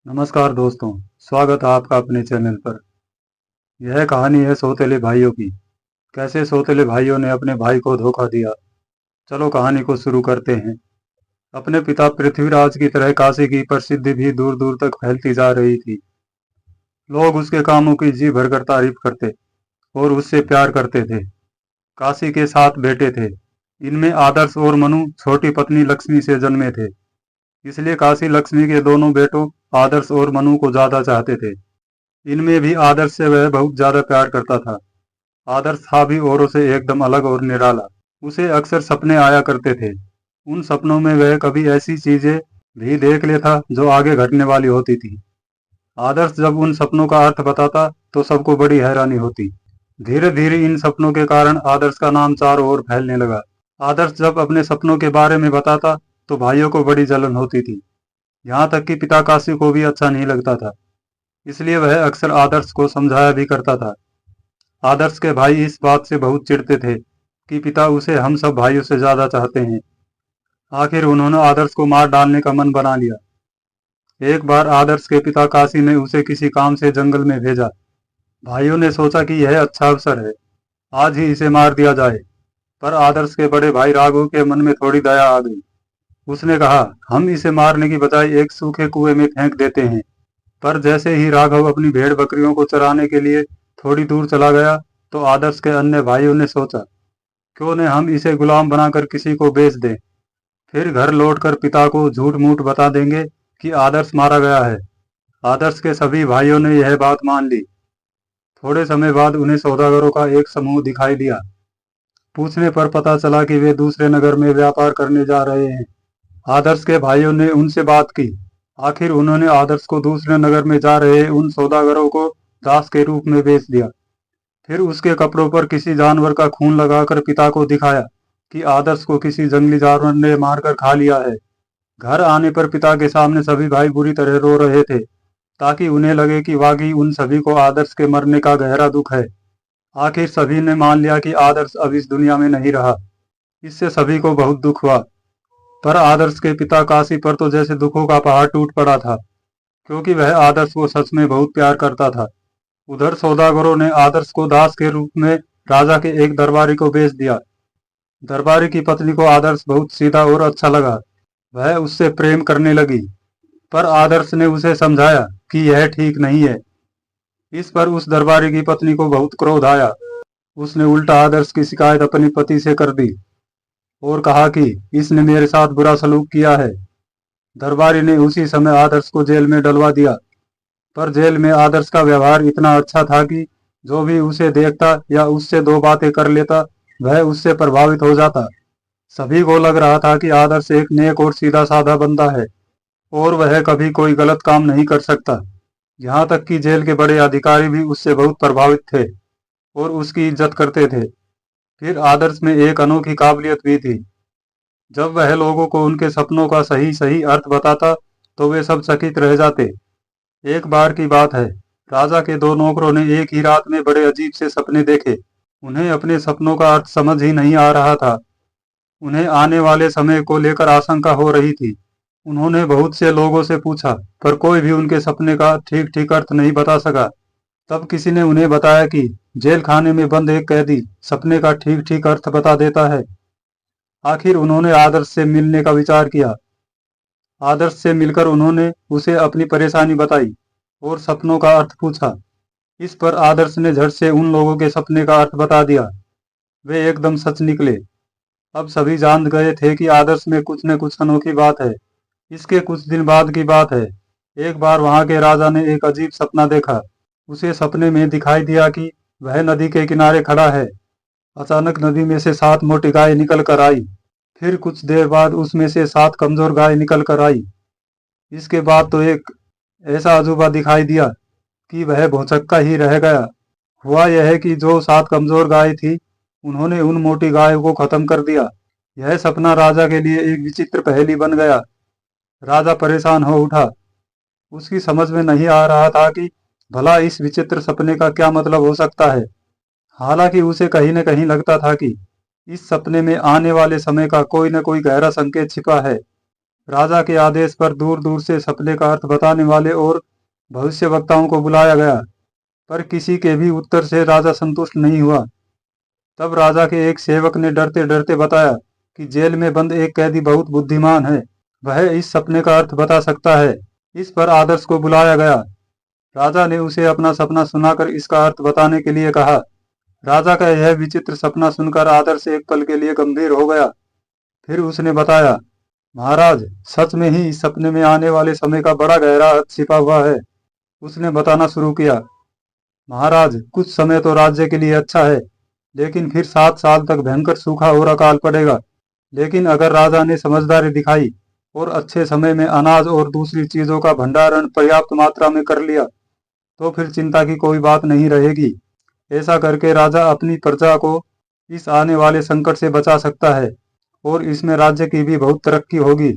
नमस्कार दोस्तों, स्वागत है आपका अपने चैनल पर। यह कहानी है सौतेले भाइयों की। कैसे सौतेले भाइयों ने अपने भाई को धोखा दिया। चलो कहानी को शुरू करते हैं। अपने पिता पृथ्वीराज की तरह काशी की प्रसिद्धि भी दूर दूर तक फैलती जा रही थी। लोग उसके कामों की जी भरकर तारीफ करते और उससे प्यार करते थे। काशी के 7 बेटे थे। इनमें आदर्श और मनु छोटी पत्नी लक्ष्मी से जन्मे थे। इसलिए काशी लक्ष्मी के दोनों बेटों आदर्श और मनु को ज्यादा चाहते थे। इनमें भी आदर्श से वह बहुत ज्यादा प्यार करता था। आदर्श था भी औरों से एकदम अलग और निराला। उसे अक्सर सपने आया करते थे। उन सपनों में वह कभी ऐसी चीजें भी देख लेता जो आगे घटने वाली होती थी। आदर्श जब उन सपनों का अर्थ बताता तो सबको बड़ी हैरानी होती। धीरे धीरे इन सपनों के कारण आदर्श का नाम चारों ओर फैलने लगा। आदर्श जब अपने सपनों के बारे में बताता तो भाइयों को बड़ी जलन होती थी। यहाँ तक कि पिता काशी को भी अच्छा नहीं लगता था। इसलिए वह अक्सर आदर्श को समझाया भी करता था। आदर्श के भाई इस बात से बहुत चिढ़ते थे कि पिता उसे हम सब भाइयों से ज्यादा चाहते हैं। आखिर उन्होंने आदर्श को मार डालने का मन बना लिया। एक बार आदर्श के पिता काशी ने उसे किसी काम से जंगल में भेजा। भाइयों ने सोचा कि यह अच्छा अवसर है, आज ही इसे मार दिया जाए। पर आदर्श के बड़े भाई राघव के मन में थोड़ी दया आ गई। उसने कहा, हम इसे मारने की बजाय एक सूखे कुएं में फेंक देते हैं। पर जैसे ही राघव अपनी भेड़ बकरियों को चराने के लिए थोड़ी दूर चला गया तो आदर्श के अन्य भाइयों ने सोचा, क्यों न हम इसे गुलाम बनाकर किसी को बेच दें। फिर घर लौटकर पिता को झूठ मूठ बता देंगे कि आदर्श मारा गया है। आदर्श के सभी भाइयों ने यह बात मान ली। थोड़े समय बाद उन्हें सौदागरों का एक समूह दिखाई दिया। पूछने पर पता चला कि वे दूसरे नगर में व्यापार करने जा रहे हैं। आदर्श के भाइयों ने उनसे बात की। आखिर उन्होंने आदर्श को दूसरे नगर में जा रहे उन सौदागरों को दास के रूप में बेच दिया। फिर उसके कपड़ों पर किसी जानवर का खून लगाकर पिता को दिखाया कि आदर्श को किसी जंगली जानवर ने मारकर खा लिया है। घर आने पर पिता के सामने सभी भाई बुरी तरह रो रहे थे, ताकि उन्हें लगे कि वाकई उन सभी को आदर्श के मरने का गहरा दुख है। आखिर सभी ने मान लिया कि आदर्श अब इस दुनिया में नहीं रहा। इससे सभी को बहुत दुख हुआ। पर आदर्श के पिता काशी पर तो जैसे दुखों का पहाड़ टूट पड़ा था, क्योंकि वह आदर्श को सच में बहुत प्यार करता था। उधर सौदागरों ने आदर्श को दास के रूप में राजा के एक दरबारी को बेच दिया। दरबारी की पत्नी को आदर्श बहुत सीधा और अच्छा लगा। वह उससे प्रेम करने लगी। पर आदर्श ने उसे समझाया कि यह ठीक नहीं है। इस पर उस दरबारी की पत्नी को बहुत क्रोध आया। उसने उल्टा आदर्श की शिकायत अपने पति से कर दी और कहा कि इसने मेरे साथ बुरा सलूक किया है। दरबारी ने उसी समय आदर्श को जेल में डलवा दिया। पर जेल में आदर्श का व्यवहार इतना अच्छा था कि जो भी उसे देखता या उससे दो बातें कर लेता वह उससे प्रभावित हो जाता। सभी को लग रहा था कि आदर्श एक नेक और सीधा साधा बंदा है और वह कभी कोई गलत काम नहीं कर सकता। यहाँ तक कि जेल के बड़े अधिकारी भी उससे बहुत प्रभावित थे और उसकी इज्जत करते थे। फिर आदर्श में एक अनोखी काबिलियत भी थी। जब वह लोगों को उनके सपनों का सही सही अर्थ बताता तो वे सब चकित रह जाते। एक बार की बात है, राजा के 2 नौकरों ने एक ही रात में बड़े अजीब से सपने देखे। उन्हें अपने सपनों का अर्थ समझ ही नहीं आ रहा था। उन्हें आने वाले समय को लेकर आशंका हो रही थी। उन्होंने बहुत से लोगों से पूछा, पर कोई भी उनके सपने का ठीक ठीक अर्थ नहीं बता सका। तब किसी ने उन्हें बताया कि जेल खाने में बंद एक कैदी सपने का ठीक ठीक अर्थ बता देता है। आखिर उन्होंने आदर्श से मिलने का विचार किया। आदर्श से मिलकर उन्होंने उसे अपनी परेशानी बताई और सपनों का अर्थ पूछा। इस पर आदर्श ने झट से उन लोगों के सपने का अर्थ बता दिया। वे एकदम सच निकले। अब सभी जान गए थे कि आदर्श में कुछ न कुछ अनोखी बात है। इसके कुछ दिन बाद की बात है। एक बार वहां के राजा ने एक अजीब सपना देखा। उसे सपने में दिखाई दिया कि वह नदी के किनारे खड़ा है। अचानक नदी में से 7 मोटी गाय निकल कर आई। फिर कुछ देर बाद उसमें से 7 कमजोर गाय निकल कर आई। इसके बाद तो एक ऐसा अजूबा दिखाई दिया कि वह भौचक्का ही रह गया। हुआ यह है कि जो 7 कमजोर गाय थी उन्होंने उन मोटी गायों को खत्म कर दिया। यह सपना राजा के लिए एक विचित्र पहेली बन गया। राजा परेशान हो उठा। उसकी समझ में नहीं आ रहा था कि भला इस विचित्र सपने का क्या मतलब हो सकता है। हालांकि उसे कहीं न कहीं लगता था कि इस सपने में आने वाले समय का कोई न कोई गहरा संकेत छिपा है। राजा के आदेश पर दूर दूर से सपने का अर्थ बताने वाले और भविष्यवक्ताओं को बुलाया गया, पर किसी के भी उत्तर से राजा संतुष्ट नहीं हुआ। तब राजा के एक सेवक ने डरते डरते बताया कि जेल में बंद एक कैदी बहुत बुद्धिमान है, वह इस सपने का अर्थ बता सकता है। इस पर आदर्श को बुलाया गया। राजा ने उसे अपना सपना सुनाकर इसका अर्थ बताने के लिए कहा। राजा का यह विचित्र सपना सुनकर आदर्श एक पल के लिए गंभीर हो गया। फिर उसने बताया, महाराज, सच में ही इस सपने में आने वाले समय का बड़ा गहरा अर्थ छिपा हुआ है। उसने बताना शुरू किया, महाराज, कुछ समय तो राज्य के लिए अच्छा है, लेकिन फिर 7 साल तक भयंकर सूखा और अकाल पड़ेगा। लेकिन अगर राजा ने समझदारी दिखाई और अच्छे समय में अनाज और दूसरी चीजों का भंडारण पर्याप्त मात्रा में कर लिया, तो फिर चिंता की कोई बात नहीं रहेगी। ऐसा करके राजा अपनी प्रजा को इस आने वाले संकट से बचा सकता है और इसमें राज्य की भी बहुत तरक्की होगी।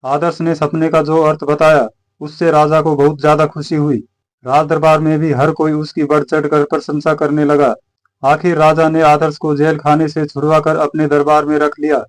आदर्श ने सपने का जो अर्थ बताया, उससे राजा को बहुत ज्यादा खुशी हुई। राज दरबार में भी हर कोई उसकी बढ़ चढ़ कर प्रशंसा करने लगा। आखिर राजा ने आदर्श को जेल खाने से छुड़वाकर अपने दरबार में रख लिया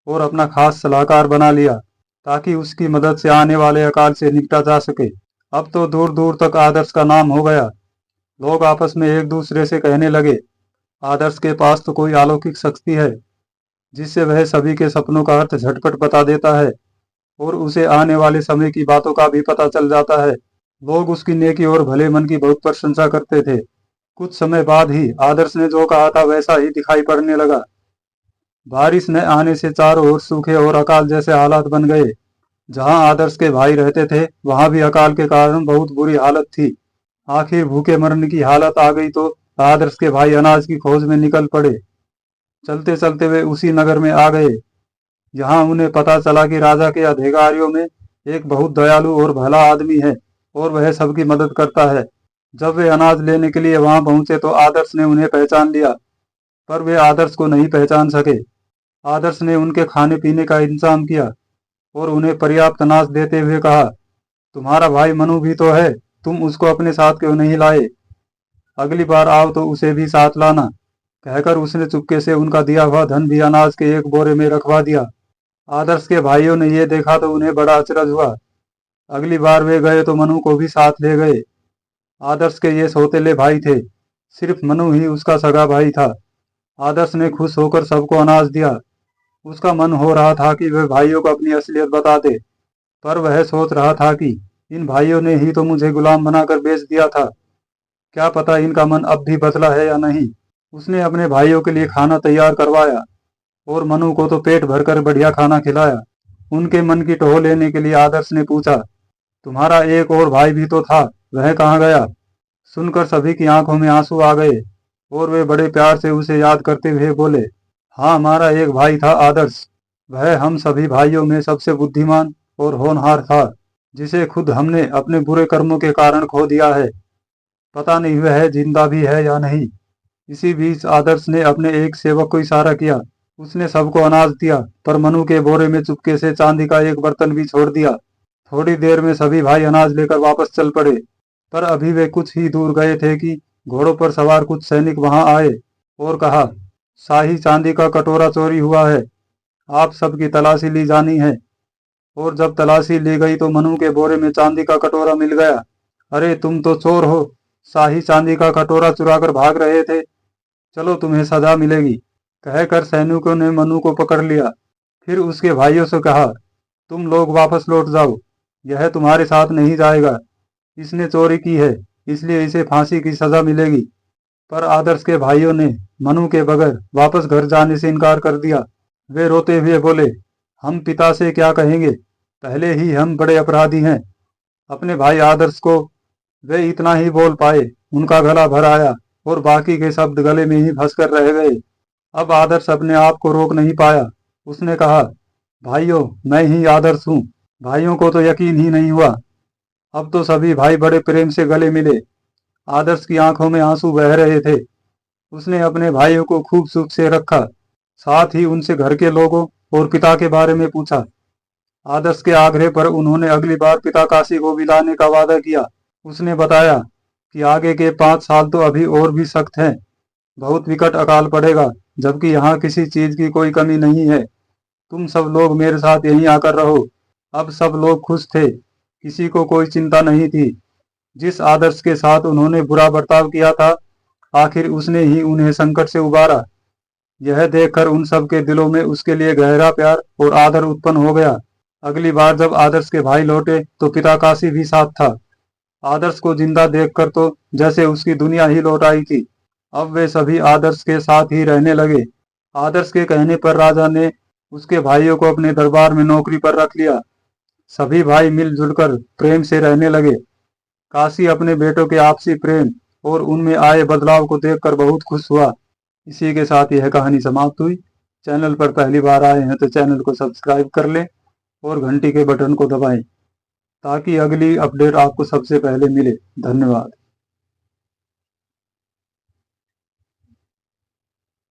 और अपना खास सलाहकार बना लिया, ताकि उसकी मदद से आने वाले अकाल से निपटा जा सके। अब तो दूर दूर तक आदर्श का नाम हो गया। लोग आपस में एक दूसरे से कहने लगे, आदर्श के पास तो कोई अलौकिक शक्ति है, जिससे वह सभी के सपनों का अर्थ झटपट बता देता है और उसे आने वाले समय की बातों का भी पता चल जाता है। लोग उसकी नेकी और भले मन की बहुत प्रशंसा करते थे। कुछ समय बाद ही आदर्श ने जो कहा था वैसा ही दिखाई पड़ने लगा। बारिश न आने से चारों ओर सूखे और अकाल जैसे हालात बन गए। जहां आदर्श के भाई रहते थे, वहां भी अकाल के कारण बहुत बुरी हालत थी। आखिर भूखे मरने की हालत आ गई तो आदर्श के भाई अनाज की खोज में निकल पड़े। चलते चलते वे उसी नगर में आ गए। यहाँ उन्हें पता चला कि राजा के अधिकारियों में एक बहुत दयालु और भला आदमी है और वह सबकी मदद करता है। जब वे अनाज लेने के लिए वहां पहुंचे तो आदर्श ने उन्हें पहचान लिया, पर वे आदर्श को नहीं पहचान सके। आदर्श ने उनके खाने पीने का इंतजाम किया और उन्हें पर्याप्त अनाज देते हुए कहा, तुम्हारा भाई मनु भी तो है, तुम उसको अपने साथ क्यों नहीं लाए? अगली बार आओ तो उसे भी साथ लाना। कहकर उसने चुपके से उनका दिया हुआ धन भी अनाज के एक बोरे में रखवा दिया। आदर्श के भाइयों ने ये देखा तो उन्हें बड़ा अचरज हुआ। अगली बार वे गए तो मनु को भी साथ ले गए। आदर्श के ये सौतेले भाई थे, सिर्फ मनु ही उसका सगा भाई था। आदर्श ने खुश होकर सबको अनाज दिया। उसका मन हो रहा था कि वह भाइयों को अपनी असलियत बता दे, पर वह सोच रहा था कि इन भाइयों ने ही तो मुझे गुलाम बनाकर बेच दिया था। क्या पता इनका मन अब भी बदला है या नहीं। उसने अपने भाइयों के लिए खाना तैयार करवाया और मनु को तो पेट भरकर बढ़िया खाना खिलाया। उनके मन की टोह लेने के लिए आदर्श ने पूछा, तुम्हारा एक और भाई भी तो था, वह कहाँ गया? सुनकर सभी की आंखों में आंसू आ गए और वे बड़े प्यार से उसे याद करते हुए बोले, हाँ, हमारा एक भाई था आदर्श। वह हम सभी भाइयों में सबसे बुद्धिमान और होनहार था, जिसे खुद हमने अपने बुरे कर्मों के कारण खो दिया है। पता नहीं वह जिंदा भी है या नहीं। इसी बीच आदर्श ने अपने एक सेवक को इशारा किया। उसने सबको अनाज दिया, पर मनु के बोरे में चुपके से चांदी का एक बर्तन भी छोड़ दिया। थोड़ी देर में सभी भाई अनाज लेकर वापस चल पड़े, पर अभी वे कुछ ही दूर गए थे कि घोड़ों पर सवार कुछ सैनिक वहां आए और कहा, शाही चांदी का कटोरा चोरी हुआ है, आप सबकी तलाशी ली जानी है। और जब तलाशी ली गई तो मनु के बोरे में चांदी का कटोरा मिल गया। अरे, तुम तो चोर हो, शाही चांदी का कटोरा चुराकर भाग रहे थे, चलो तुम्हें सजा मिलेगी। कहकर सैनिकों ने मनु को पकड़ लिया। फिर उसके भाइयों से कहा, तुम लोग वापस लौट जाओ, यह तुम्हारे साथ नहीं जाएगा। इसने चोरी की है, इसलिए इसे फांसी की सजा मिलेगी। पर आदर्श के भाइयों ने मनु के बगैर वापस घर जाने से इनकार कर दिया। वे रोते हुए बोले, हम पिता से क्या कहेंगे, पहले ही हम बड़े अपराधी हैं। अपने भाई आदर्श को वे इतना ही बोल पाए, उनका गला भर आया और बाकी के शब्द गले में ही फंस कर रह गए। अब आदर्श अपने आप को रोक नहीं पाया। उसने कहा, भाइयों, मैं ही आदर्श हूँ। भाइयों को तो यकीन ही नहीं हुआ। अब तो सभी भाई बड़े प्रेम से गले मिले। आदर्श की आंखों में आंसू बह रहे थे। उसने अपने भाइयों को खूब सुख से रखा, साथ ही उनसे घर के लोगों और पिता के बारे में पूछा। आदर्श के आग्रह पर उन्होंने अगली बार पिता काशी को भी लाने का वादा किया। उसने बताया कि आगे के 5 साल तो अभी और भी सख्त हैं, बहुत विकट अकाल पड़ेगा, जबकि यहाँ किसी चीज की कोई कमी नहीं है। तुम सब लोग मेरे साथ यहीं आकर रहो, अब सब लोग खुश थे, किसी को कोई चिंता नहीं थी। जिस आदर्श के साथ उन्होंने बुरा बर्ताव किया था, आखिर उसने ही उन्हें संकट से उबारा। यह देखकर उन सब के दिलों में उसके लिए गहरा प्यार और आदर उत्पन्न हो गया। अगली बार जब आदर्श के भाई लौटे तो पिता काशी भी साथ था। आदर्श को जिंदा देखकर तो जैसे उसकी दुनिया ही लौट आई थी। अब वे सभी आदर्श के साथ ही रहने लगे। आदर्श के कहने पर राजा ने उसके भाइयों को अपने दरबार में नौकरी पर रख लिया। सभी भाई मिलजुल कर प्रेम से रहने लगे। काशी अपने बेटों के आपसी प्रेम और उनमें आए बदलाव को देखकर बहुत खुश हुआ। इसी के साथ यह कहानी समाप्त हुई। चैनल पर पहली बार आए हैं तो चैनल को सब्सक्राइब कर लें और घंटी के बटन को दबाएं ताकि अगली अपडेट आपको सबसे पहले मिले। धन्यवाद।